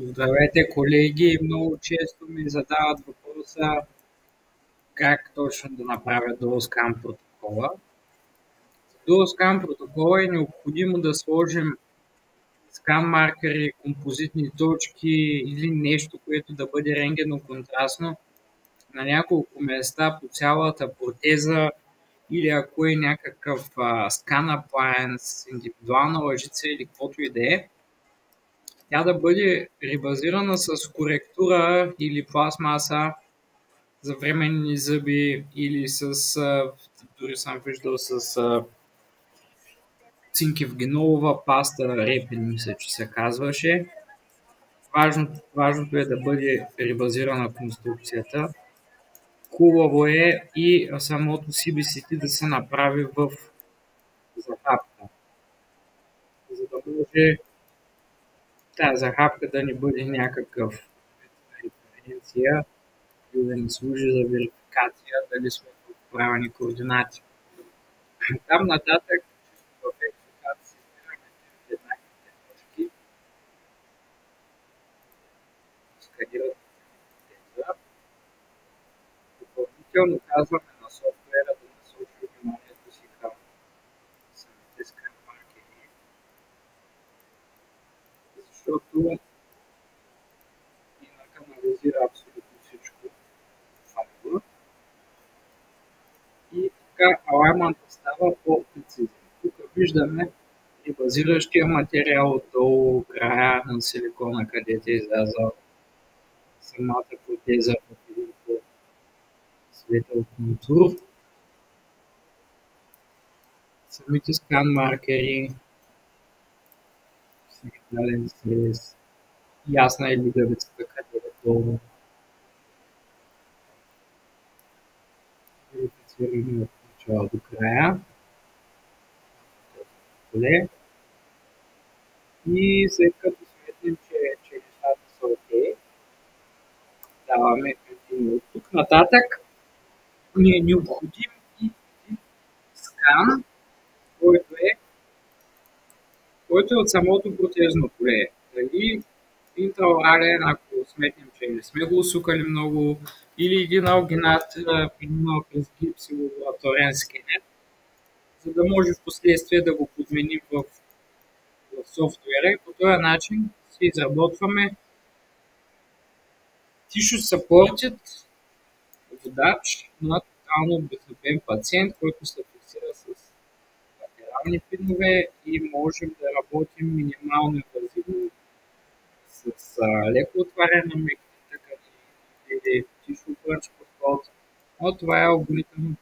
Здравейте, колеги! Много често ми задават въпроса как точно да направя Dual Scan протокола. За Dual Scan протокола е необходимо да сложим скан маркери, композитни точки или нещо, което да бъде рентгеноконтрастно на няколко места по цялата протеза, или ако е някакъв скан appliance, индивидуална лъжица или каквото и да е, тя да бъде ребазирана с коректура или пластмаса за временни зъби или дори съм виждал с цинкевгенолова паста, репин мисля, че се казваше. Важното е да бъде ребазирана конструкцията. Хубаво е и самото CBCT да се направи в захапка, за да може тази захапка да не бъде някакъв референция и да ни служи за верификация дали сме в правилни координати. Там нататък в верификация избираме еднаквите точки, сканират теза. Допълнително казваме на софтуера да насочи вниманието си към самите скан маркери, защото инак анализира абсолютно всичко в файла и така алайментът става по-прецизен. Тук виждаме и базиращия материал отдолу, края на силикона, където е излязал самата протеза в един по-светъл контур. Самите скан маркери, сигнален срез, ясна е лигавицата къде е долу. Верифицираме от начало до края. И след като сметнем, че нещата са окей, даваме continue. От тук нататък ни е необходим и един скан, който е от самото протезно поле. Дали интраорален, ако сметнем, че не сме го усукали много, или един алгинат, минал през гипс и лабораторен скенер, за да може в последствие да го подменим в софтуера и по този начин си изработваме tissue supported водач на тотално обеззъбен пациент, който се фиксира с латерални пинове и можем да работим минимално инвазивно с леко отваряне на меките тъкани или tissue punch подход, но това е алгоритъм